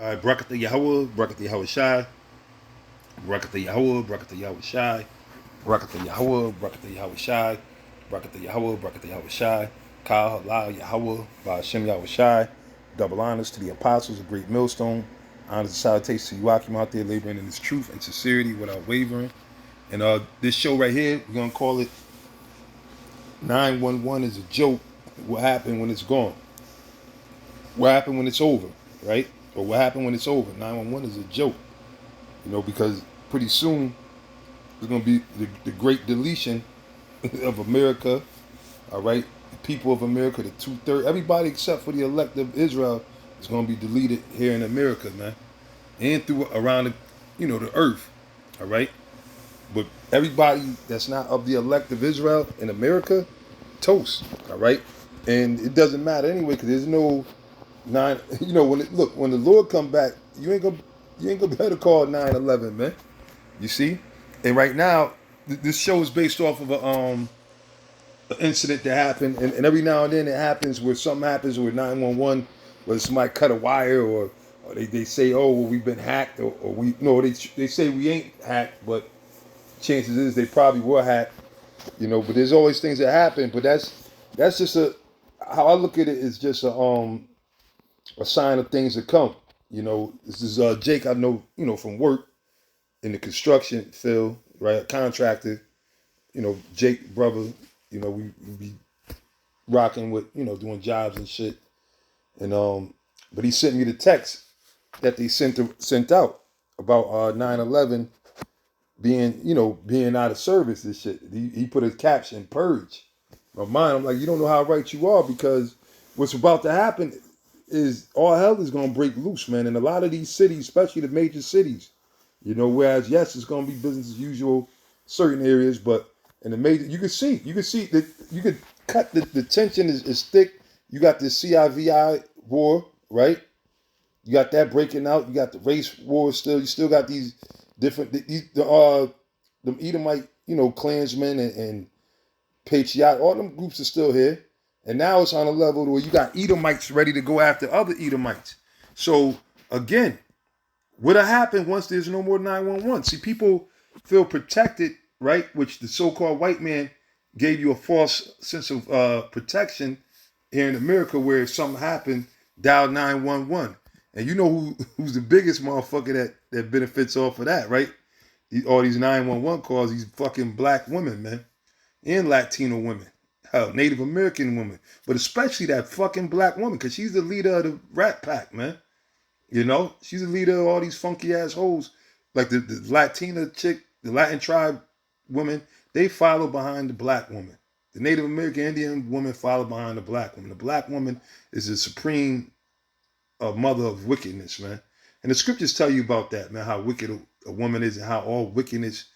Barakatah Yahweh, Barakatah Yahweh Shai, Barakatah Yahweh, Barakatah Yahweh Shai, Barakatah Yahweh, Barakatah Yahweh Shai, Barakatah Yahweh, Barakatah Yahweh Shai, Kal Halal Yahweh, Ba'ashem Yahweh Shai. Double honors to the apostles, a great millstone. Honors and salutations to you, Akim, out there laboring in his truth and sincerity without wavering. And this show right here, we're gonna call it 911 is a joke. What happened when it's gone? What happened when it's over, right? Or what happened when it's over? 911 is a joke, because pretty soon there's going to be the great deletion of America, all right? The people of America, the two-thirds, everybody except for the elect of Israel is going to be deleted here in America, man. And through around the earth, all right? But everybody that's not of the elect of Israel in America, toast, all right? And it doesn't matter anyway because there's no nine. When the Lord come back, you ain't gonna be able to call 9/11, man. You see, and right now this show is based off of an incident that happened, and every now and then it happens where something happens with 911, whether somebody cut a wire or they say, oh, well, we've been hacked, or we no, they say we ain't hacked, but chances is they probably were hacked, But there's always things that happen, but that's just how I look at it is just a sign of things to come. This is Jake. I know from work in the construction field, right? A contractor. Jake brother. We be rocking with doing jobs and shit. And but he sent me the text that they sent out about 9/11 being out of service and shit. He put a caption purge. My mind, I'm like, you don't know how right you are because what's about to happen is all hell is gonna break loose, man. In a lot of these cities, especially the major cities, whereas yes, it's gonna be business as usual, certain areas, but in the major, you can see that you could cut the tension is thick. You got the CIVI war, right? You got that breaking out. You got the race war still. You still got these different the Edomite, Klansmen and Patriot. All them groups are still here. And now it's on a level where you got Edomites ready to go after other Edomites. So again, what'll happen once there's no more 911? See, people feel protected, right? Which the so-called white man gave you a false sense of protection here in America, where if something happened, dial 911. And you know who's the biggest motherfucker that benefits off of that, right? All these 911 calls, these fucking black women, man, and Latino women, hell, Native American women, but especially that fucking black woman, because she's the leader of the Rat Pack, man. She's the leader of all these funky ass hoes. Like the Latina chick, the Latin tribe women, they follow behind the black woman. The Native American Indian woman follow behind the black woman. The black woman is the supreme mother of wickedness, man. And the scriptures tell you about that, man, how wicked a woman is and how all wickedness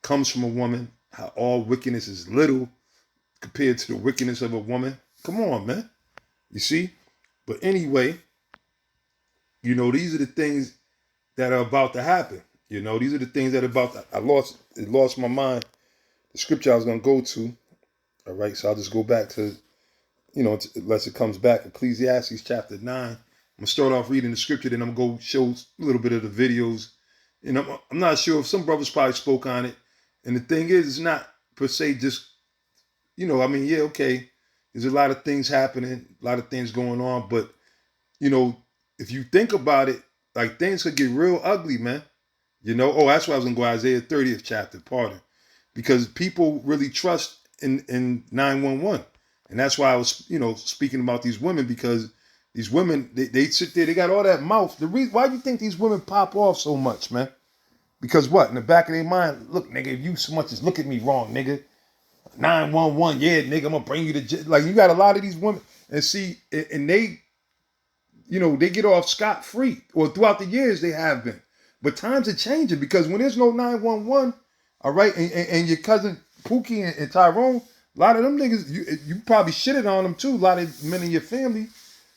comes from a woman, how all wickedness is little compared to the wickedness of a woman. Come on, man. You see? But anyway, these are the things that are about to happen. These are the things that are about to, it lost my mind. The scripture I was gonna go to. All right, so I'll just go back to, unless it comes back, Ecclesiastes chapter 9. I'm gonna start off reading the scripture, then I'm gonna go show a little bit of the videos. And I'm not sure if some brothers probably spoke on it. And the thing is, it's not per se just, yeah, okay. There's a lot of things happening, a lot of things going on, but you know, if you think about it, like things could get real ugly, man. That's why I was gonna go Isaiah 30th chapter, pardon. Because people really trust in 911. And that's why I was, speaking about these women, because these women, they sit there, they got all that mouth. The reason why do you think these women pop off so much, man? Because what? In the back of their mind, look, nigga, if you so much as look at me wrong, nigga. 911, yeah, nigga, I'm gonna bring you to jail. Like you got a lot of these women and see, and they get off scot free. Or throughout the years they have been. But times are changing because when there's no 911, all right, and your cousin Pookie and Tyrone, a lot of them niggas, you probably shitted on them too. A lot of men in your family.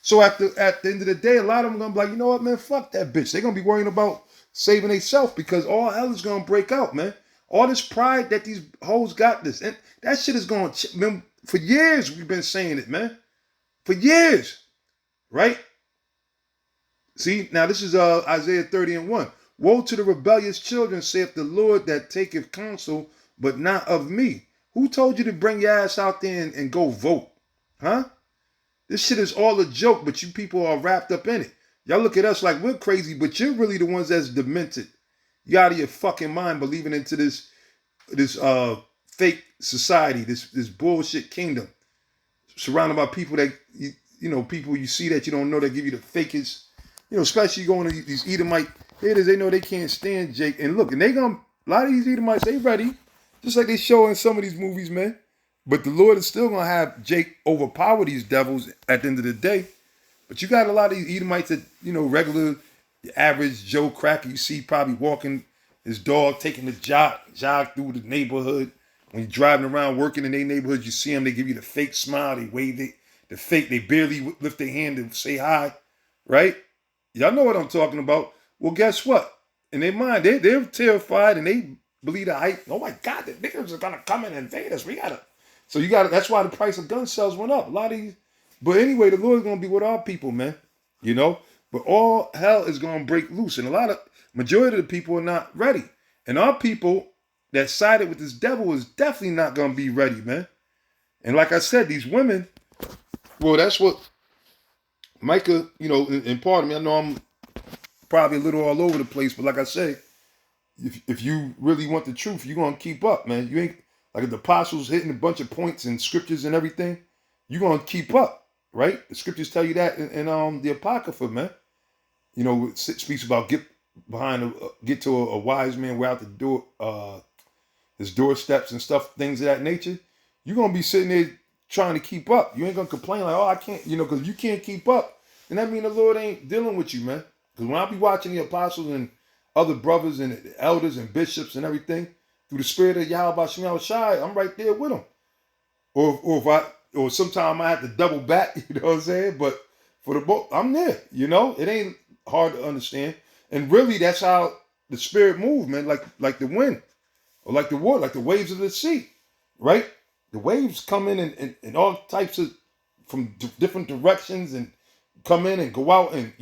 So at the end of the day, a lot of them gonna be like, you know what, man, fuck that bitch. They're gonna be worrying about saving themselves because all hell is gonna break out, man. All this pride that these hoes got this, and that shit is going. Man, for years we've been saying it, man. For years, right? See, now this is Isaiah 30:1. Woe to the rebellious children, saith the Lord, that taketh counsel, but not of me. Who told you to bring your ass out there and go vote? Huh? This shit is all a joke, but you people are wrapped up in it. Y'all look at us like we're crazy, but you're really the ones that's demented. You out of your fucking mind believing into this fake society, this bullshit kingdom, surrounded by people that people you see that you don't know that give you the fakest, especially going to these Edomite haters. They know they can't stand Jake. And look, and a lot of these Edomites, they ready, just like they show in some of these movies, man. But the Lord is still gonna have Jake overpower these devils at the end of the day. But you got a lot of these Edomites that, regular, average Joe Cracker, you see probably walking his dog, taking the jog through the neighborhood. When you're driving around working in their neighborhood, you see them, they give you the fake smile, they wave the fake, they barely lift their hand and say hi, right? Y'all know what I'm talking about. Well, guess what? In their mind, they're terrified and they believe the hype. Oh my God, the niggas are gonna come and invade us. That's why the price of gun sales went up. A lot of these, but anyway, the Lord's gonna be with our people, man. But all hell is gonna break loose, and majority of the people are not ready. And our people that sided with this devil is definitely not gonna be ready, man. And like I said, these women, well, that's what Micah, and pardon me, I know I'm probably a little all over the place, but like I say, if you really want the truth, you're gonna keep up, man. You ain't like if the apostles hitting a bunch of points and scriptures and everything, you're gonna keep up, right? The scriptures tell you that in the Apocrypha, man. It speaks about get to a wise man without the door, his doorsteps and stuff, things of that nature. You're gonna be sitting there trying to keep up. You ain't gonna complain like, oh, I can't, because you can't keep up. And that means the Lord ain't dealing with you, man. Because when I be watching the apostles and other brothers and elders and bishops and everything, through the spirit of Yahweh Shem Shai, I'm right there with them. Or sometimes I have to double back, you know what I'm saying? But for the book, I'm there, It ain't hard to understand. And really, that's how the spirit moves, man, like the wind, or like the water, like the waves of the sea, right? The waves come in all types of, from different directions and come in and go out and,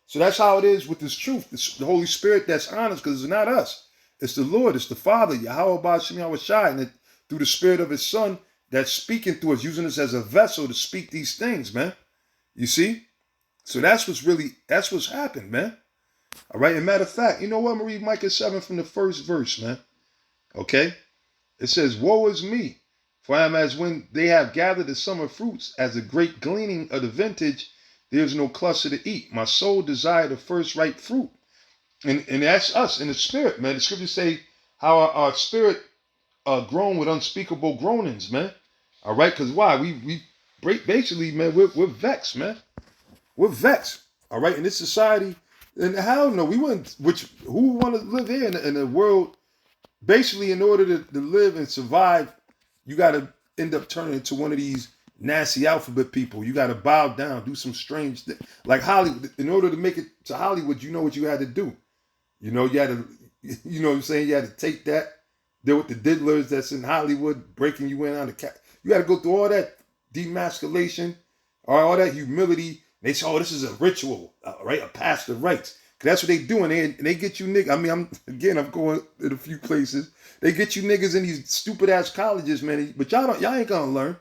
So that's how it is with this truth. The Holy Spirit that's on us, because it's not us. It's the Lord, it's the Father, Yahweh Ba'Shem Yahweh Shai, and through the Spirit of His Son that's speaking through us, using us as a vessel to speak these things, man. You see? So that's what's happened, man. All right, and matter of fact, you know what? I'm going to read Micah 7 from the first verse, man. Okay? It says, woe is me, for I am as when they have gathered the summer fruits, as a great gleaning of the vintage, there is no cluster to eat. My soul desired the first ripe fruit. And that's us in the spirit, man. The scriptures say how our spirit grown with unspeakable groanings, man. All right, because why? We basically, man, we're vexed, man. We're vexed. All right, in this society, and hell no, we wouldn't. Who want to live here in a world? Basically, in order to live and survive, you got to end up turning into one of these nasty alphabet people. You got to bow down, do some strange thing. Like Hollywood, in order to make it to Hollywood, you know what you had to do. You had to, what I'm saying? You had to take that, deal with the diddlers that's in Hollywood, breaking you in on the cat. You got to go through all that demasculation, all that humility. They say, oh, this is a ritual, right? A past the rites. That's what they do, and they get you niggas. I mean, I'm going in a few places. They get you niggas in these stupid ass colleges, man. But y'all ain't gonna learn.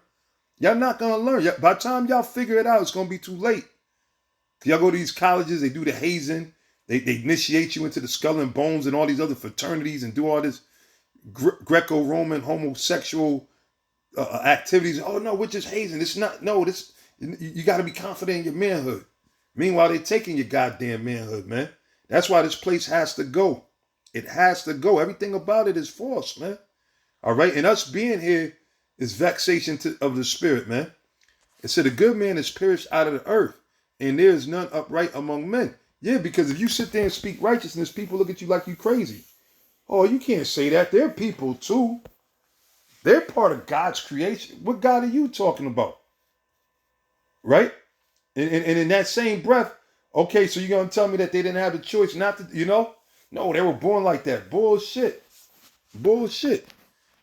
Y'all not gonna learn. By the time y'all figure it out, it's gonna be too late. Y'all go to these colleges, they do the hazing, they initiate you into the Skull and Bones and all these other fraternities and do all this Greco-Roman homosexual activities. Oh no, we're just hazing. It's not. No, this you got to be confident in your manhood. Meanwhile, they're taking your goddamn manhood, man. That's why this place has to go. It has to go. Everything about it is false, man. All right, and us being here is vexation of the spirit, man. It said a good man is perished out of the earth, and there is none upright among men. Yeah, because if you sit there and speak righteousness, people look at you like you crazy. Oh, you can't say that. They're people too. They're part of God's creation. What God are you talking about? Right? And in that same breath, okay, so you're going to tell me that they didn't have the choice not to, No, they were born like that. Bullshit. Bullshit.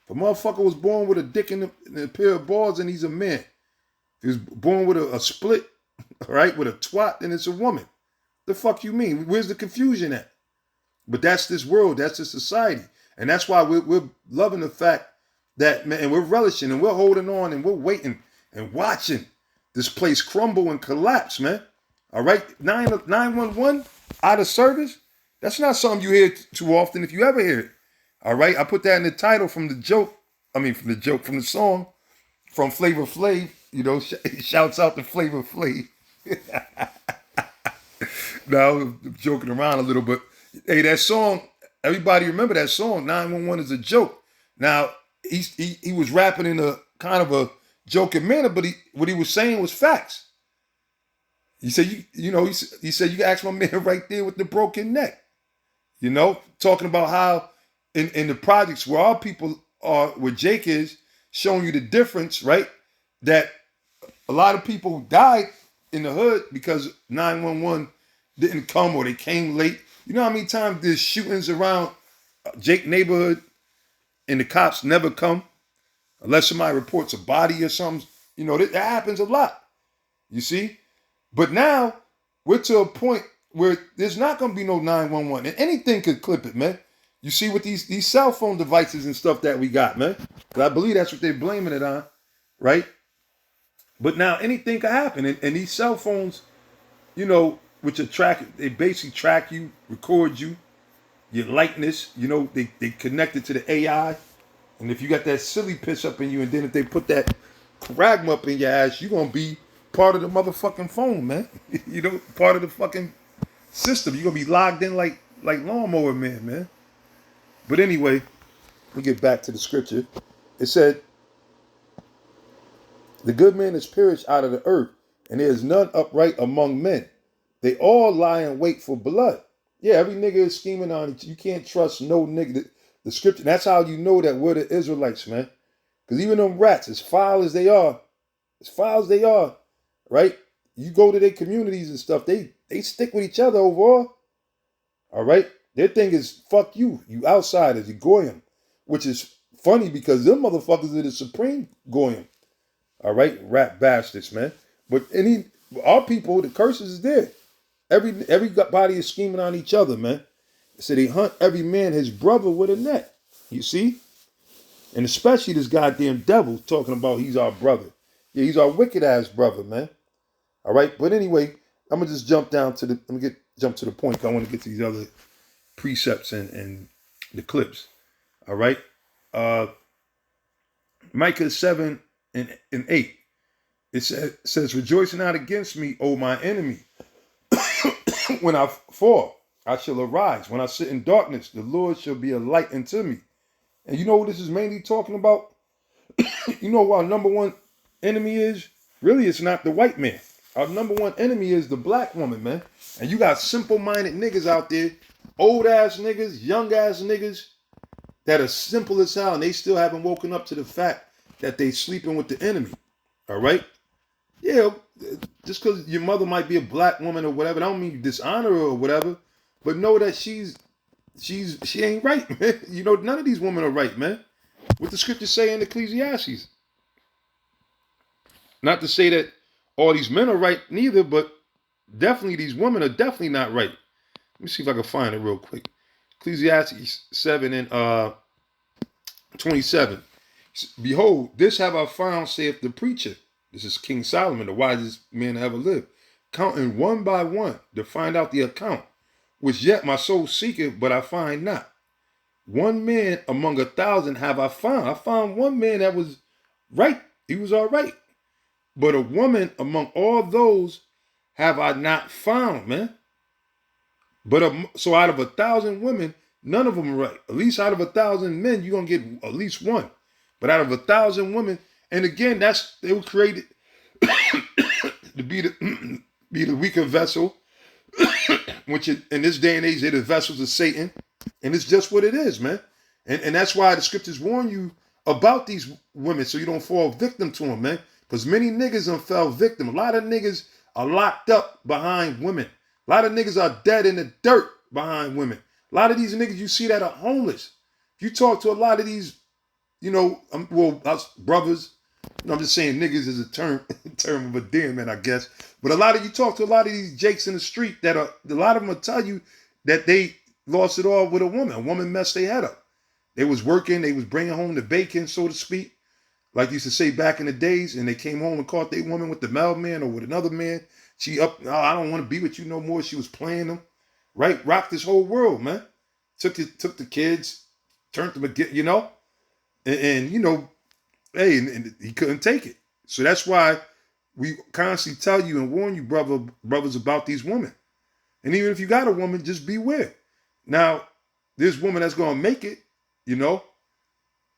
If a motherfucker was born with a dick and a pair of balls, and he's a man. If he was born with a split, right, with a twat, then it's a woman. The fuck you mean? Where's the confusion at? But that's this world. That's this society. And that's why we're loving the fact that, man, and we're relishing and we're holding on and we're waiting and watching this place crumble and collapse, man. All right? 911 out of service. That's not something you hear too often if you ever hear it. All right? I put that in the title from the song from Flavor Flav. You know, shouts out to Flavor Flav. Now, I'm joking around a little, but hey, that song, everybody remember that song, 911 is a joke. Now, he was rapping in a kind of a joking manner, but what he was saying was facts. He said, he said, you can ask my man right there with the broken neck. You know, talking about how in the projects where our people are, where Jake is, showing you the difference, right? That a lot of people died in the hood because 911 didn't come or they came late. You know how many times there's shootings around Jake neighborhood and the cops never come unless somebody reports a body or something. You know, that happens a lot. You see? But now we're to a point where there's not going to be no 911 and anything could clip it, man. You see with these cell phone devices and stuff that we got, man. Because I believe that's what they're blaming it on, right? But now anything can happen. And these cell phones, you know, which they basically track you, record you, your likeness, you know, they connect it to the AI. And if you got that silly piss up in you, and then if they put that cragma up in your ass, you're going to be part of the motherfucking phone, man. You know, part of the fucking system. You're going to be logged in like Lawnmower Man. But anyway, we get back to the scripture. It said, the good man is perished out of the earth, and there is none upright among men. They all lie in wait for blood. Yeah, every nigga is scheming on it. You can't trust no nigga. The scripture, that's how you know that we're the Israelites, man. Because even them rats, as foul as they are, right? You go to their communities and stuff, they stick with each other overall. All right? Their thing is, fuck you outsiders, you goyim. Which is funny because them motherfuckers are the supreme goyim. All right? Rat bastards, man. But our people, the curses is there. Everybody is scheming on each other, man. So they hunt every man his brother with a net. You see? And especially this goddamn devil talking about he's our brother. Yeah, he's our wicked ass brother, man. All right? But anyway, I'm gonna just jump to the point. I want to get to these other precepts and the clips. All right? Micah 7 and 8. It says, rejoice not against me, O my enemy. When I fall, I shall arise. When I sit in darkness, the Lord shall be a light unto me. And you know what this is mainly talking about? You know what our number one enemy is? Really, it's not the white man. Our number one enemy is the black woman, man. And you got simple-minded niggas out there, old-ass niggas, young-ass niggas, that are simple as hell, and they still haven't woken up to the fact that they sleeping with the enemy. All right? Yeah, just because your mother might be a black woman or whatever, I don't mean you dishonor her or whatever, but know that she ain't right, man. You know, none of these women are right, man. What the scriptures say in Ecclesiastes. Not to say that all these men are right neither, but definitely these women are definitely not right. Let me see if I can find it real quick. Ecclesiastes 7 and 27. Behold, this have I found, saith the preacher. This is King Solomon, the wisest man ever lived. Counting one by one to find out the account, which yet my soul seeketh, but I find not. One man among 1,000 have I found. I found one man that was right. He was all right. But a woman among all those have I not found, man. So out of 1,000 women, none of them are right. At least out of 1,000 men, you're going to get at least one. But out of 1,000 women, and again, they were created to be the weaker vessel, which in this day and age, they're the vessels of Satan. And it's just what it is, man. And that's why the scriptures warn you about these women so you don't fall victim to them, man. Because many niggas done fell victim. A lot of niggas are locked up behind women. A lot of niggas are dead in the dirt behind women. A lot of these niggas you see that are homeless. If you talk to a lot of these, us brothers, No, I'm just saying niggas is a term term of endearment, I guess. But a lot of you talk to a lot of these jakes in the street that are a lot of them will tell you that they lost it all with a woman. A woman messed their head up. They was working, they was bringing home the bacon, so to speak, like you used to say back in the days, and they came home and caught their woman with the mailman or with another man. She up, oh, I don't want to be with you no more. She was playing them, right? Rocked this whole world, man. Took the kids, turned them again, and hey, and he couldn't take it. So that's why we constantly tell you and warn you, brothers, about these women. And even if you got a woman, just beware. Now, this woman that's gonna make it, you know,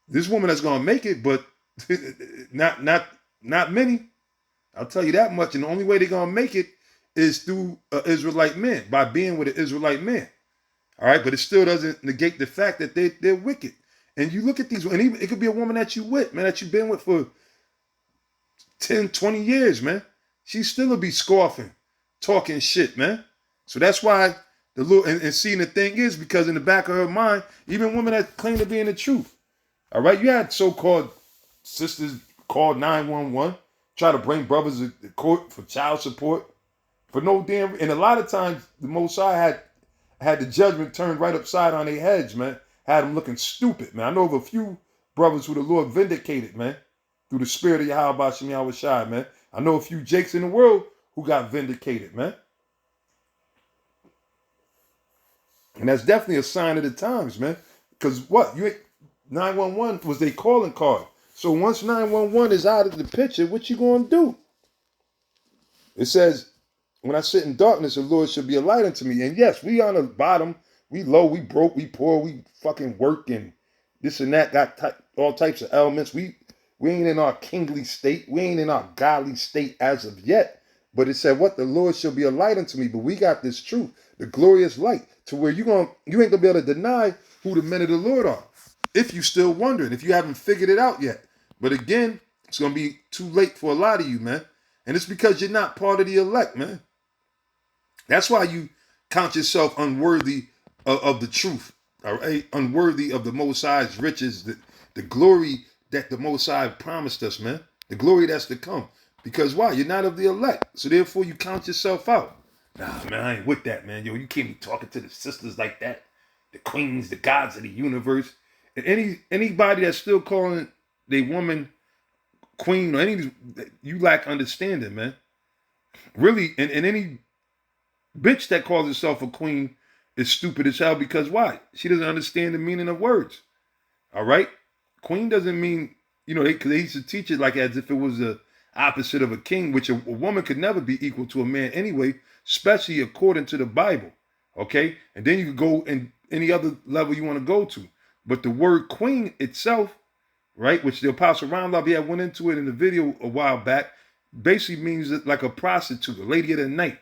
this woman that's gonna make it, but not many. I'll tell you that much. And the only way they're gonna make it is through an Israelite man, by being with an Israelite man. All right, but it still doesn't negate the fact that they're wicked. And you look at these, and even, it could be a woman that you with, man, that you've been with for 10, 20 years, man. She still will be scoffing, talking shit, man. So that's why the Lord, and seeing the thing is, because in the back of her mind, even women that claim to be in the truth, all right, you had so-called sisters call 911, try to bring brothers to court for child support, for no damn, and a lot of times the Most High had the judgment turned right upside on their heads, man. Had them looking stupid, man. I know of a few brothers who the Lord vindicated, man, through the spirit of Yahweh Shem Yahweh Shai, man. I know a few Jakes in the world who got vindicated, man. And that's definitely a sign of the times, man. Because what? 911 was their calling card. So once 911 is out of the picture, what you going to do? It says, when I sit in darkness, the Lord shall be a light unto me. And yes, we on the bottom. We low, we broke, we poor, we fucking work and this and that, got all types of elements. We ain't in our kingly state. We ain't in our godly state as of yet. But it said, what? The Lord shall be a light unto me. But we got this truth, the glorious light, to where you ain't going to be able to deny who the men of the Lord are. If you still wondering, if you haven't figured it out yet. But again, it's going to be too late for a lot of you, man. And it's because you're not part of the elect, man. That's why you count yourself unworthy of the truth, all right? Unworthy of the Most High's riches, the glory that the Most High promised us, man. The glory that's to come. Because why? You're not of the elect. So therefore you count yourself out. Nah, man, I ain't with that, man. Yo, you can't be talking to the sisters like that. The queens, the gods of the universe. And anybody that's still calling the woman queen or any, you lack understanding, man. Really, and any bitch that calls herself a queen is stupid as hell, because why? She doesn't understand the meaning of words. All right? Queen doesn't mean, because they used to teach it like as if it was the opposite of a king, which a woman could never be equal to a man anyway, especially according to the Bible. Okay? And then you could go in any other level you want to go to. But the word queen itself, right, which the Apostle Ramlab had went into it in the video a while back, basically means like a prostitute, a lady of the night.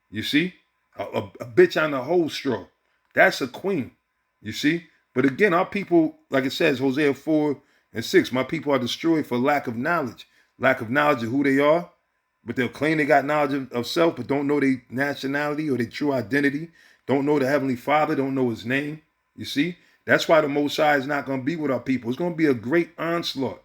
You see? A bitch on the whole straw. That's a queen. You see? But again, our people, like it says, Hosea 4:6, my people are destroyed for lack of knowledge. Lack of knowledge of who they are. But they'll claim they got knowledge of self, but don't know their nationality or their true identity. Don't know the Heavenly Father, don't know his name. You see? That's why the Most High is not going to be with our people. It's going to be a great onslaught.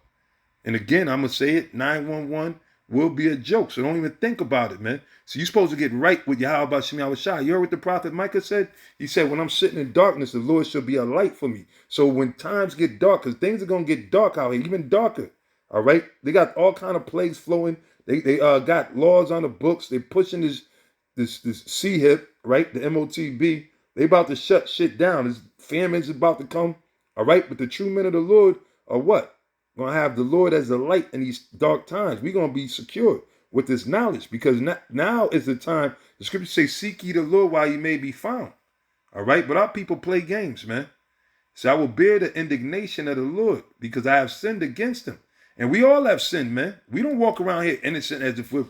And again, I'm going to say it, 911 will be a joke. So don't even think about it, man. So you're supposed to get right with Yahweh Shem Yahweh Shai. You heard what the prophet Micah said? He said, when I'm sitting in darkness, the Lord shall be a light for me. So when times get dark, because things are going to get dark out here, even darker, all right? They got all kind of plagues flowing. They got laws on the books. They're pushing this CHIP, right, the MOTB. They about to shut shit down. This famine's about to come, all right? But the true men of the Lord are what? Going to have the Lord as a light in these dark times. We're going to be secure with this knowledge, because now is the time. The scriptures say, seek ye the Lord while ye may be found. All right? But our people play games, man. So I will bear the indignation of the Lord, because I have sinned against him. And we all have sinned, man. We don't walk around here innocent as if we're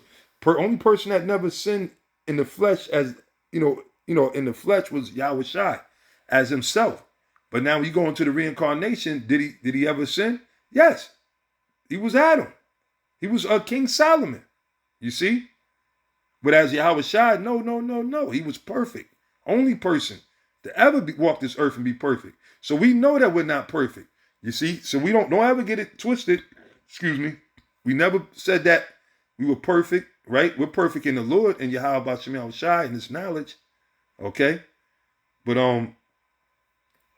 only person that never sinned in the flesh as, in the flesh was Yahweh Shai as himself. But now when you go into the reincarnation, did he ever sin? Yes. He was Adam. He was King Solomon. You see? But as Yahweh Shai, no. He was perfect. Only person to ever walk this earth and be perfect. So we know that we're not perfect. You see? So we don't ever get it twisted. Excuse me. We never said that we were perfect, right? We're perfect in the Lord and Yahweh Shem Shai and his knowledge. Okay? But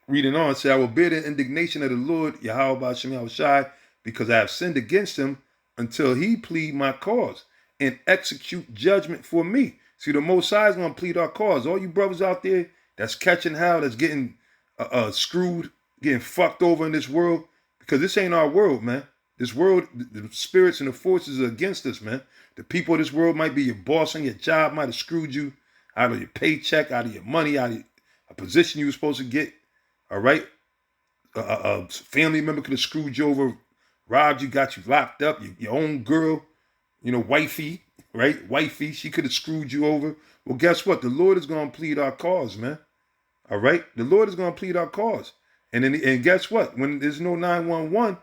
reading on, say, I will bear the indignation of the Lord, Yahweh Shem Shai, because I have sinned against him until he plead my cause and execute judgment for me. See, the Most High is going to plead our cause. All you brothers out there that's catching hell, that's getting screwed, getting fucked over in this world, because this ain't our world, man. This world, the spirits and the forces are against us, man. The people of this world might be your boss on your job, might have screwed you out of your paycheck, out of your money, out of a position you were supposed to get. All right? A family member could have screwed you over, robbed you, got you locked up. Your own girl, wifey, right? Wifey, she could have screwed you over. Well, guess what? The Lord is going to plead our cause, man. All right? The Lord is going to plead our cause. And guess what? When there's no 911,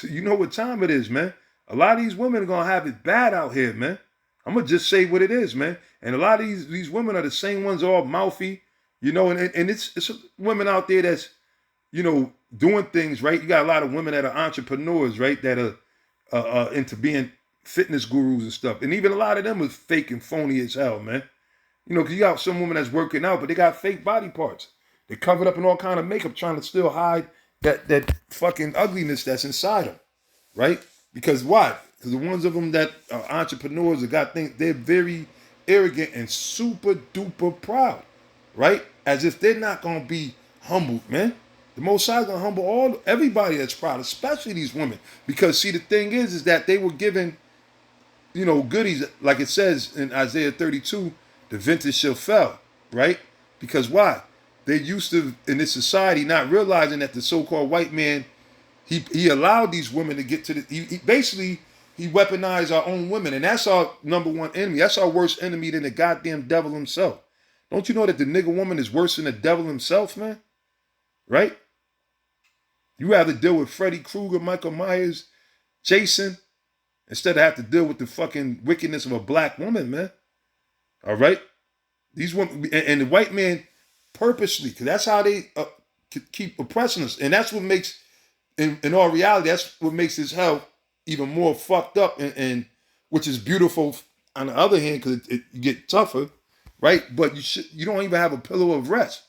you know what time it is, man. A lot of these women are going to have it bad out here, man. I'm going to just say what it is, man. And a lot of these women are the same ones, all mouthy, and it's women out there that's, doing things, right? You got a lot of women that are entrepreneurs, right? That are into being fitness gurus and stuff. And even a lot of them are fake and phony as hell, man. Because you got some women that's working out, but they got fake body parts. They covered up in all kind of makeup trying to still hide that fucking ugliness that's inside them, right? Because why? Because the ones of them that are entrepreneurs that got things, they're very arrogant and super duper proud, right? As if they're not going to be humbled, man. The Most High is going to humble everybody that's proud, especially these women. Because, see, the thing is that they were given, goodies, like it says in Isaiah 32, the vintage shall fail, right? Because why? They're used to, in this society, not realizing that the so-called white man, he allowed these women to get to he basically, he weaponized our own women. And that's our number one enemy. That's our worst enemy than the goddamn devil himself. Don't you know that the nigga woman is worse than the devil himself, man? Right? You rather deal with Freddy Krueger, Michael Myers, Jason, instead of have to deal with the fucking wickedness of a black woman, man. All right? These women, and the white man purposely, because that's how they keep oppressing us. And that's what makes, in all reality, that's what makes this hell even more fucked up, and which is beautiful on the other hand, because it get tougher, right? But you don't even have a pillow of rest.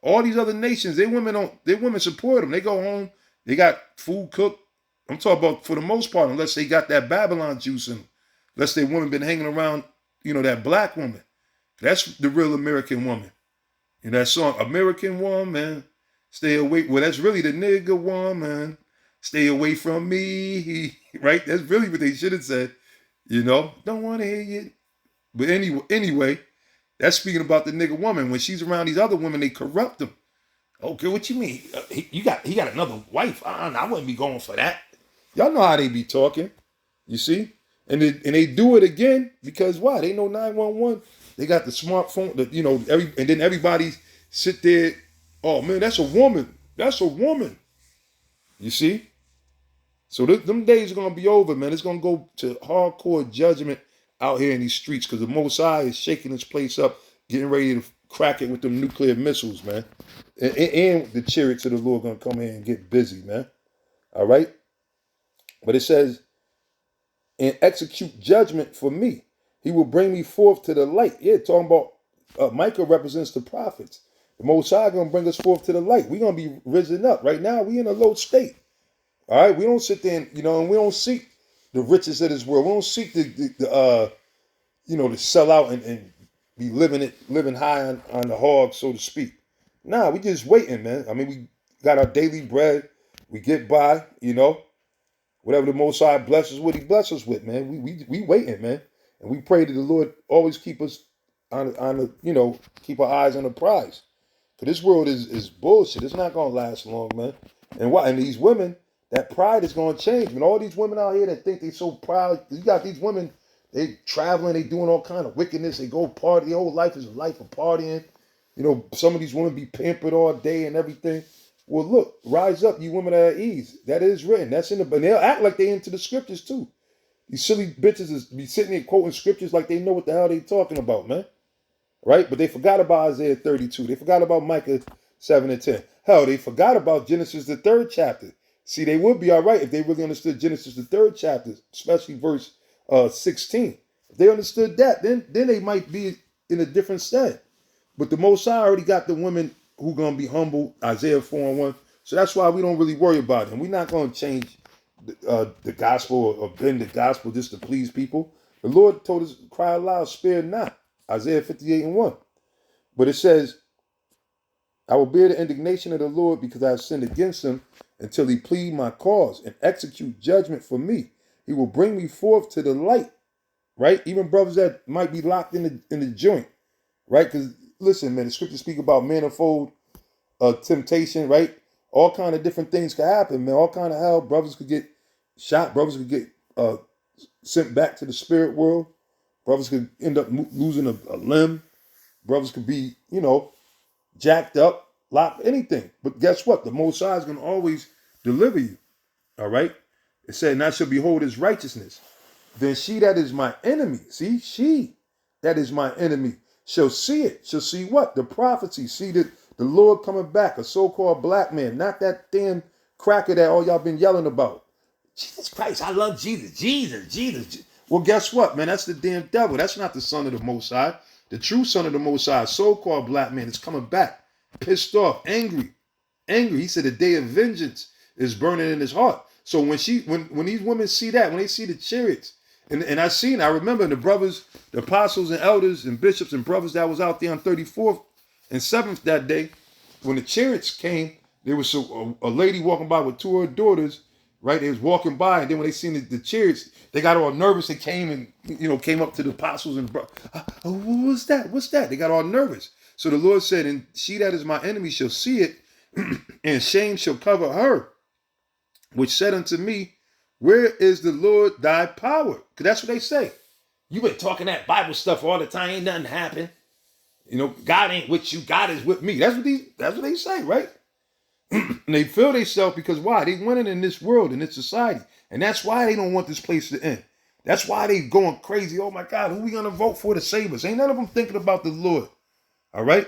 All these other nations, their women support them. They go home, they got food cooked. I'm talking about for the most part, unless they got that Babylon juice in them. Unless they women been hanging around, that black woman. That's the real American woman. That song, American Woman, stay away. Well, that's really the nigga woman. Stay away from me. Right? That's really what they should have said. Don't want to hear you. But anyway, that's speaking about the nigga woman. When she's around these other women, they corrupt them. Okay, what you mean? He got another wife. I wouldn't be going for that. Y'all know how they be talking. You see? And they do it again because why? They know 911. They got the smartphone, and then everybody sit there. Oh man, that's a woman. That's a woman. You see? So them days are gonna be over, man. It's gonna go to hardcore judgment out here in these streets because the Most High is shaking this place up, getting ready to crack it with them nuclear missiles, man. And the chariots of the Lord gonna come in and get busy, man. All right? But it says, and execute judgment for me. He will bring me forth to the light. Yeah, talking about Micah represents the prophets. The Most High going to bring us forth to the light. We're going to be risen up. Right now, we in a low state. All right? We don't sit there and, and we don't seek the riches of this world. We don't seek to sell out and be living high on the hog, so to speak. Nah, we just waiting, man. I mean, we got our daily bread. We get by, Whatever the Most High blesses with, he blesses us with, man. We waiting, man. And we pray that the Lord always keep us on the, keep our eyes on the prize. For this world is bullshit. It's not gonna last long, man. And these women, that pride is gonna change. And all these women out here that think they so proud, you got these women, they traveling, they doing all kind of wickedness, they go party, their whole life is a life of partying. Some of these women be pampered all day and everything. Well, look, rise up, you women at ease. That is written. That's in the, and they'll act like they into the scriptures too. These silly bitches is be sitting there quoting scriptures like they know what the hell they talking about, man. Right? But they forgot about Isaiah 32. They forgot about Micah 7 and 10. Hell, they forgot about Genesis, the 3rd chapter, See, they would be all right if they really understood Genesis, the 3rd chapter, especially verse 16. If they understood that, then they might be in a different stead. But the Most High already got the women who going to be humble, Isaiah 4:1. So that's why we don't really worry about it. And we're not going to change the gospel or bend the gospel just to please people. The Lord told us, cry aloud, spare not. Isaiah 58:1. But it says, I will bear the indignation of the Lord because I have sinned against him until he plead my cause and execute judgment for me. He will bring me forth to the light, right? Even brothers that might be locked in the joint, right? Because listen, man, the scriptures speak about manifold temptation, right? All kind of different things could happen, man. All kind of hell. Brothers could get shot. Brothers could get sent back to the spirit world. Brothers could end up losing a limb. Brothers could be, jacked up, locked, anything. But guess what? The Most High is going to always deliver you. All right? It said, and I shall behold his righteousness. Then she that is my enemy, see, she that is my enemy shall see it. Shall see what? The prophecy. See the Lord coming back, a so-called black man, not that damn cracker that all y'all been yelling about. Jesus Christ, I love Jesus. Jesus. Well, guess what, man? That's the damn devil. That's not the son of the Most High. The true son of the Most High, so-called black man, is coming back, pissed off, angry. He said the day of vengeance is burning in his heart. So when these women see that, when they see the chariots, and I remember the brothers, the apostles and elders and bishops and brothers that was out there on 34th and 7th that day, when the chariots came, there was a lady walking by with 2 of her daughters, right? They was walking by, and then when they seen the chariots, they got all nervous and came up to the apostles and what's that? What's that? They got all nervous. So the Lord said, and she that is my enemy shall see it, and shame shall cover her, which said unto me, where is the Lord thy power? Because that's what they say. You been talking that Bible stuff all the time, ain't nothing happen. God ain't with you, God is with me. That's what they say, right? And they feel themselves because why? They winning in this world, in this society. And that's why they don't want this place to end. That's why they going crazy. Oh my God, who we gonna vote for to save us? Ain't none of them thinking about the Lord. All right?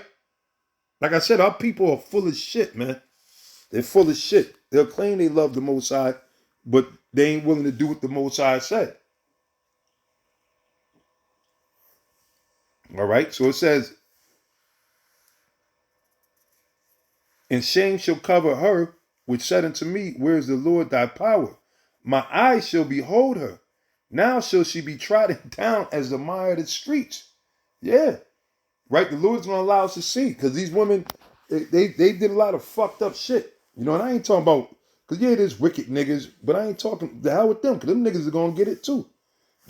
Like I said, our people are full of shit, man. They're full of shit. They'll claim they love the Most High, but they ain't willing to do what the Most High said. All right? So it says, and shame shall cover her, which said unto me, where is the Lord thy power? My eyes shall behold her. Now shall she be trodden down as the mire of the streets. Yeah. Right? The Lord's going to allow us to see. Because these women, they did a lot of fucked up shit. And I ain't talking about, because yeah, there's wicked niggas, but I ain't talking, the hell with them, because them niggas are going to get it too.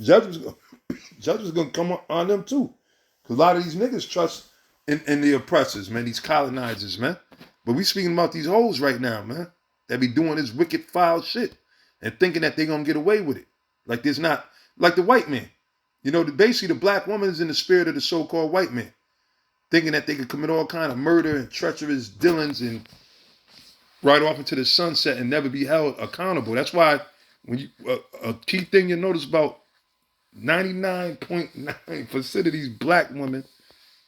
Judges going to come on them too. Because a lot of these niggas trust in the oppressors, man, these colonizers, man. But we speaking about these hoes right now, man. That be doing this wicked, foul shit and thinking that they going to get away with it. Like there's not, like the white man. Basically the black woman is in the spirit of the so-called white man. Thinking that they could commit all kind of murder and treacherous dealings and ride off into the sunset and never be held accountable. That's why when you a key thing you notice about 99.9% of these black women,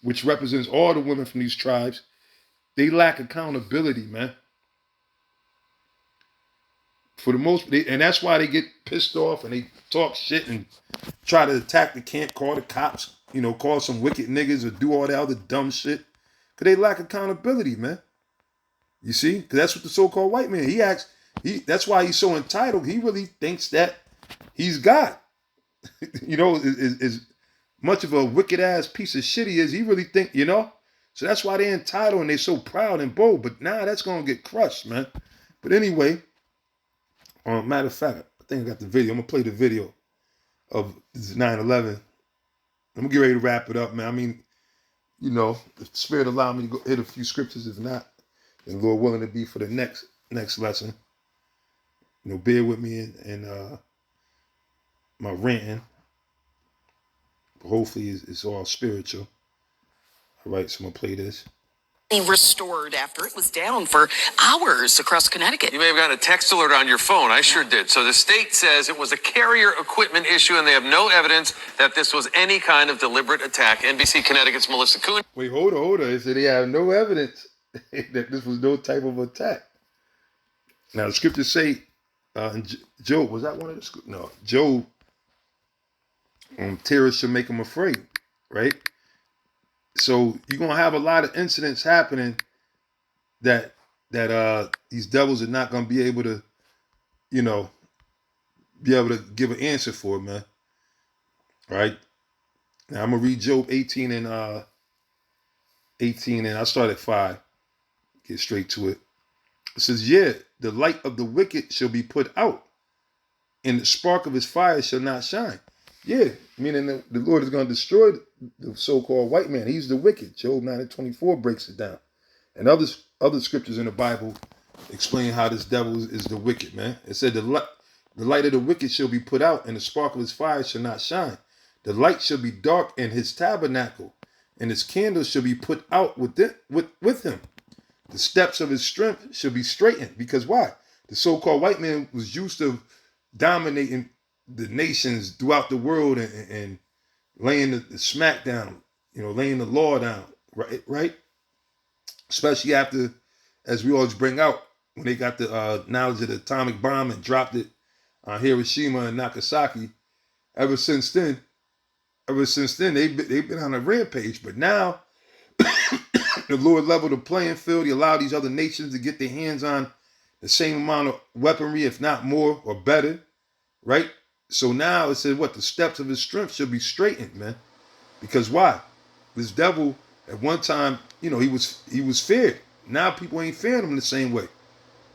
which represents all the women from these tribes, they lack accountability, man. For the most, and that's why they get pissed off and they talk shit and try to attack the camp, call the cops, call some wicked niggas or do all that other dumb shit. Because they lack accountability, man. You see? Because that's what the so-called white man, that's why he's so entitled. He really thinks that he's God. As much of a wicked ass piece of shit he is, he really think, So that's why they're entitled and they're so proud and bold. But now that's going to get crushed, man. But anyway, matter of fact, I think I got the video. I'm going to play the video of 9/11. I'm going to get ready to wrap it up, man. I mean, if the Spirit allow me to go hit a few scriptures. If not, then Lord willing to be for the next lesson. Bear with me and my ranting. But hopefully it's all spiritual. All right, so I'm going to play this. Restored after it was down for hours across Connecticut. You may have gotten a text alert on your phone. I sure did. So the state says it was a carrier equipment issue and they have no evidence that this was any kind of deliberate attack. NBC Connecticut's Melissa Kuhn. Wait, hold on. They said they have no evidence that this was no type of attack. Now the scriptures say, in Job, was that one of the scriptures? No, Job, terror should make him afraid, right? So you're gonna have a lot of incidents happening that these devils are not gonna be able to, you know, be able to give an answer for, man. Right? Now I'm gonna read Job 18 and 18, and I start at 5. Get straight to it. It says, yeah, the light of the wicked shall be put out, and the spark of his fire shall not shine. Yeah, meaning the Lord is going to destroy the so-called white man. He's the wicked. Job 9:24 breaks it down. And other scriptures in the Bible explain how this devil is the wicked, man. It said the light of the wicked shall be put out, and the spark of his fire shall not shine. The light shall be dark in his tabernacle, and his candles shall be put out with him. The steps of his strength shall be straightened. Because why? The so-called white man was used to dominating the nations throughout the world and laying the smack down, laying the law down, right? Especially after, as we always bring out, when they got the knowledge of the atomic bomb and dropped it on Hiroshima and Nagasaki. Ever since then, they've been on a rampage. But now, the Lord leveled the playing field. He allowed these other nations to get their hands on the same amount of weaponry, if not more or better, right? So now it says what? The steps of his strength should be straightened, man. Because why? This devil, at one time, he was feared. Now people ain't fearing him the same way.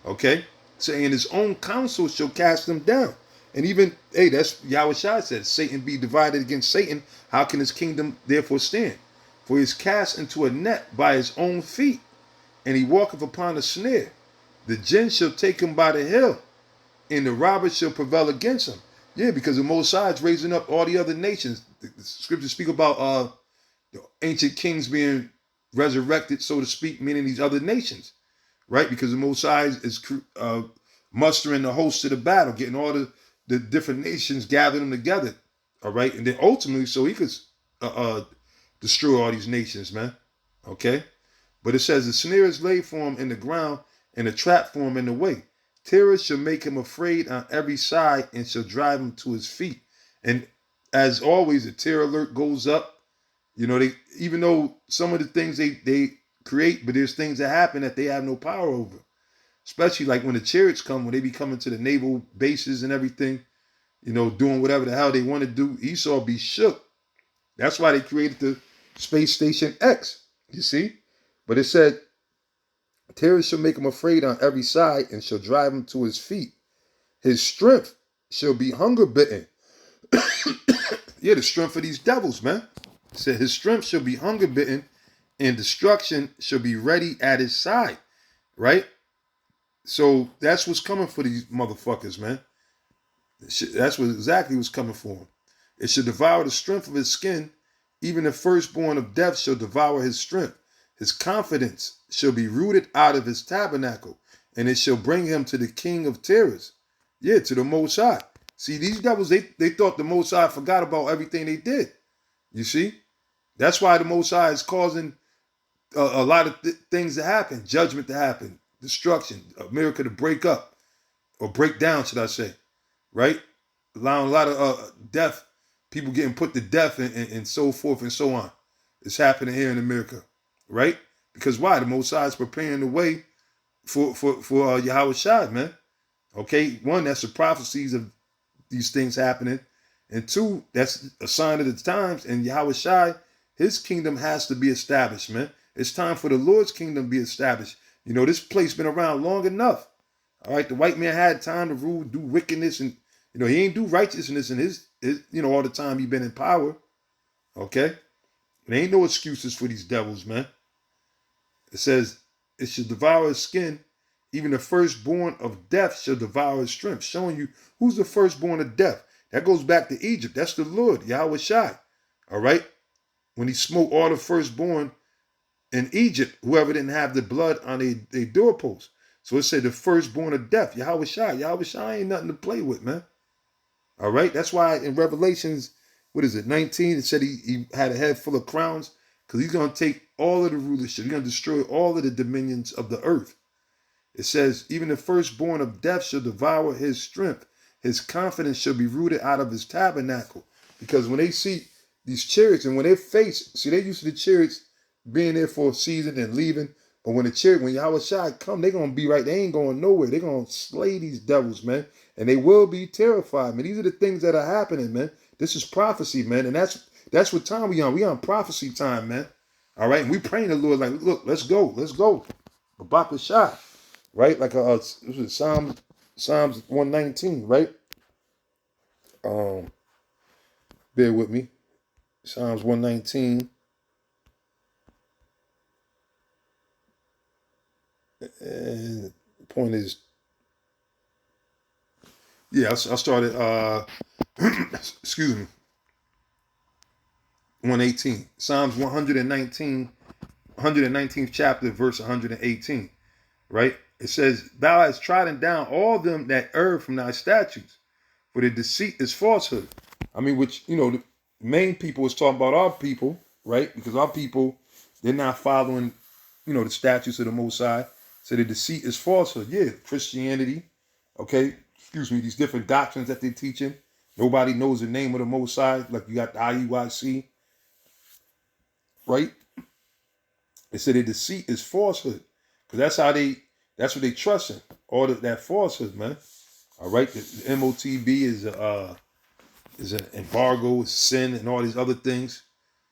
Okay? Saying his own counsel shall cast him down. And even, that's Yahweh Shai said, Satan be divided against Satan. How can his kingdom therefore stand? For he is cast into a net by his own feet, and he walketh upon a snare. The jinn shall take him by the heel, and the robbers shall prevail against him. Yeah, because the Most High is raising up all the other nations. The scriptures speak about the ancient kings being resurrected, so to speak, meaning these other nations, right? Because the Most High is mustering the hosts to the battle, getting all the different nations, gathering them together, all right? And then ultimately, so he could destroy all these nations, man, okay? But it says, the snare is laid for him in the ground, and the trap for him in the way. Terror shall make him afraid on every side, and shall drive him to his feet. And as always, the terror alert goes up. They, even though some of the things they create, but there's things that happen that they have no power over. Especially like when the chariots come, when they be coming to the naval bases and everything, doing whatever the hell they want to do. Esau be shook. That's why they created the Space Station X, you see? But it said, terror shall make him afraid on every side, and shall drive him to his feet. His strength shall be hunger bitten. Yeah, the strength of these devils, man. It said his strength shall be hunger bitten, and destruction shall be ready at his side, right? So that's what's coming for these motherfuckers, man. That's exactly what's coming for him. It shall devour the strength of his skin. Even the firstborn of death shall devour his strength. His confidence shall be rooted out of his tabernacle, and it shall bring him to the king of terrors. Yeah, to the Most High. See, these devils, they thought the Most High forgot about everything they did. You see? That's why the Most High is causing a lot of things to happen, judgment to happen, destruction, America to break up, or break down, should I say, right? Allowing a lot of death, people getting put to death and so forth and so on. It's happening here in America, right? Because why? The Most High is preparing the way for Yahweh Shai, man. Okay, one, that's the prophecies of these things happening. And two, that's a sign of the times. And Yahweh Shai, his kingdom has to be established, man. It's time for the Lord's kingdom to be established. This place been around long enough. All right, the white man had time to rule, do wickedness, and he ain't do righteousness in his all the time he been in power. Okay? There ain't no excuses for these devils, man. It says, it shall devour his skin. Even the firstborn of death shall devour his strength. Showing you who's the firstborn of death. That goes back to Egypt. That's the Lord, Yahweh Shai. All right? When he smote all the firstborn in Egypt, whoever didn't have the blood on their doorposts. So it said the firstborn of death, Yahweh Shai. Yahweh Shai ain't nothing to play with, man. All right? That's why in Revelations, 19, it said he had a head full of crowns, because he's going to take all of the rulership. He's going to destroy all of the dominions of the earth. It says, even the firstborn of death shall devour his strength. His confidence shall be rooted out of his tabernacle. Because when they see these chariots and when they face, see, they used to the chariots being there for a season and leaving. But when the chariot, when Yahweh Shai come, they're going to be right. They ain't going nowhere. They're going to slay these devils, man. And they will be terrified, man. These are the things that are happening, man. This is prophecy, man. And that's what time we on. We on prophecy time, man. All right. And we praying the Lord like, look, let's go. Let's go. Babaka Shai. Right? Like this is Psalms 119, right? Bear with me. Psalms 119. And the point is, yeah, I started, excuse me, 118. Psalms 119th chapter, verse 118, right? It says, thou hast trodden down all them that err from thy statutes, for the deceit is falsehood. I mean, which, the main people is talking about our people, right? Because our people, they're not following, the statutes of the Most High. So the deceit is falsehood. Yeah, Christianity, okay, these different doctrines that they're teaching. Nobody knows the name of the Most High, like you got the IUIC, right? They say the deceit is falsehood, because that's what they trust in, all that falsehood, man. All right, the MOTB is an embargo, is sin, and all these other things.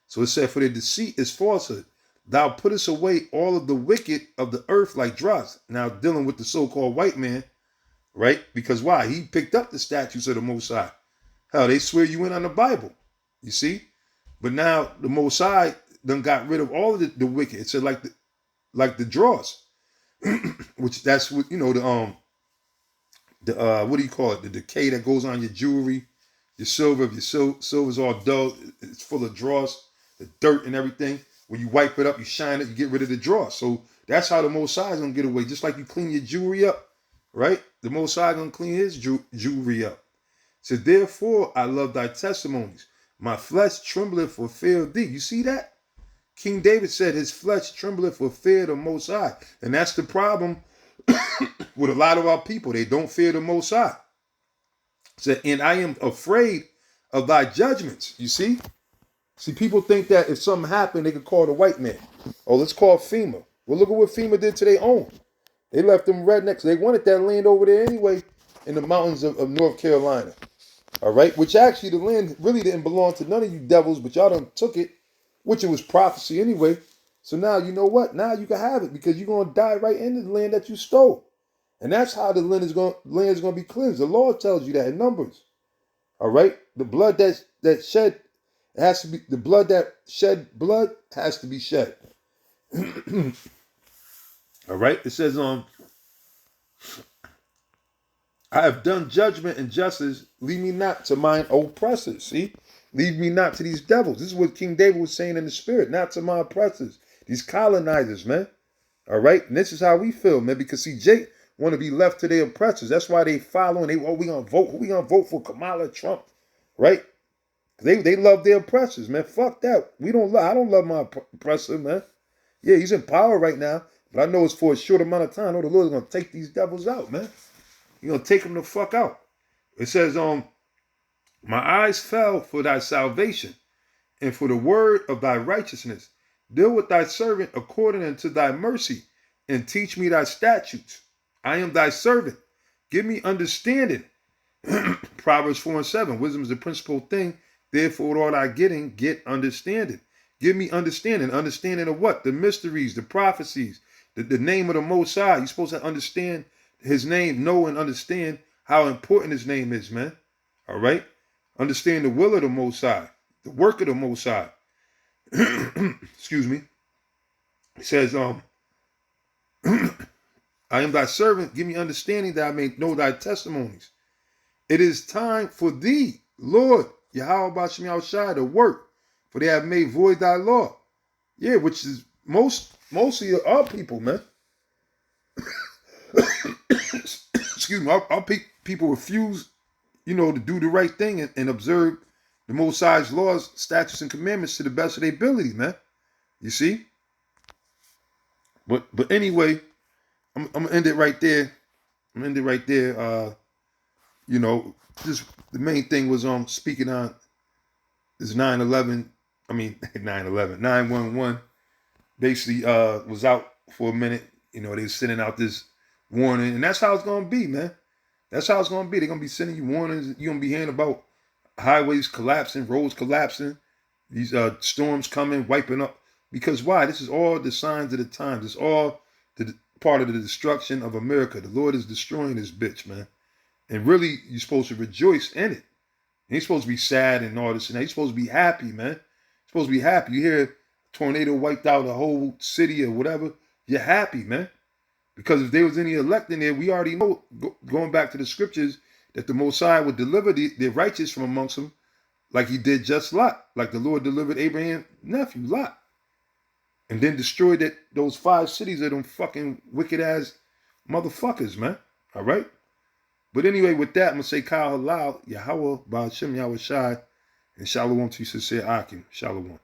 So it said, for the deceit is falsehood. Thou puttest away all of the wicked of the earth like dross. Now dealing with the so-called white man, right? Because why? He picked up the statutes of the Most High. Hell, they swear you in on the Bible, you see? But now the Most High done got rid of all of the wicked. It said like the dross, which that's what, what do you call it? The decay that goes on your jewelry, your silver. If your silver's all dull, it's full of dross, the dirt and everything. When you wipe it up, you shine it, you get rid of the dross. So that's how the Most High is going to get away. Just like you clean your jewelry up, right? The Most High going to clean his jewelry up. So therefore, I love thy testimonies. My flesh trembleth for fear of thee. You see that? King David said his flesh trembleth for fear of the Most High. And that's the problem with a lot of our people. They don't fear the Most High. Said, and I am afraid of thy judgments. You see? See, people think that if something happened, they could call the white man. Oh, let's call FEMA. Well, look at what FEMA did to their own. They left them rednecks. They wanted that land over there anyway in the mountains of North Carolina. All right? Which actually the land really didn't belong to none of you devils, but y'all done took it, which it was prophecy anyway. So now, you know what? Now you can have it because you're going to die right into the land that you stole. And that's how the land is going to be cleansed. The Lord tells you that in Numbers. All right? The blood that shed, it has to be, the blood that shed blood has to be shed. All right? It says, I have done judgment and justice. Leave me not to mine oppressors. See? Leave me not to these devils. This is what King David was saying in the spirit. Not to my oppressors. These colonizers, man. All right? And this is how we feel, man. Because see, Jake want to be left to their oppressors. That's why they follow and we going to vote. Who we going to vote for? Kamala, Trump. Right? They love their oppressors, man. Fuck that. I don't love my oppressor, man. Yeah, he's in power right now. But I know it's for a short amount of time. I know the Lord's going to take these devils out, man. He's going to take them the fuck out. It says, my eyes fell for thy salvation and for the word of thy righteousness. Deal with thy servant according unto thy mercy and teach me thy statutes. I am thy servant. Give me understanding. Proverbs 4:7. Wisdom is the principal thing. Therefore, with all thy getting, get understanding. Give me understanding. Understanding of what? The mysteries, the prophecies, the name of the Most High. You're supposed to understand his name, know and understand how important his name is, man. All right? Understand the will of the Most High, the work of the Most High. Excuse me. It says, I am thy servant. Give me understanding that I may know thy testimonies. It is time for thee, Lord, Yahweh Bashem Yahushai, to work, for they have made void thy law. Yeah, which is mostly our people, man. Excuse me, our people refuse, to do the right thing and observe the Most High's laws, statutes, and commandments to the best of their ability, man. You see? But anyway, I'm gonna end it right there. I'm gonna end it right there. You know, just the main thing was speaking on this 9/11. I mean 9/11, 911. Basically, was out for a minute. You know, they sending out this warning, and that's how it's gonna be, man. That's how it's gonna be. They're gonna be sending you warnings. You're gonna be hearing about highways collapsing, roads collapsing, these storms coming, wiping up. Because why? This is all the signs of the times. It's all the part of the destruction of America. The Lord is destroying this bitch, man. And really, you're supposed to rejoice in it. You ain't supposed to be sad and all this and that. You're supposed to be happy, man. You're supposed to be happy. You hear a tornado wiped out a whole city or whatever, you're happy, man. Because if there was any elect in there, we already know, going back to the scriptures, that the Most High would deliver the righteous from amongst them, like he did just Lot, like the Lord delivered Abraham's nephew, Lot. And then destroyed those 5 cities of them fucking wicked ass motherfuckers, man. All right? But anyway, with that, I'm going to say Kyle Halal, Yahweh, Ba'ashem, Yahweh Shai, and Shalom to you, sincere Akim. Shalom.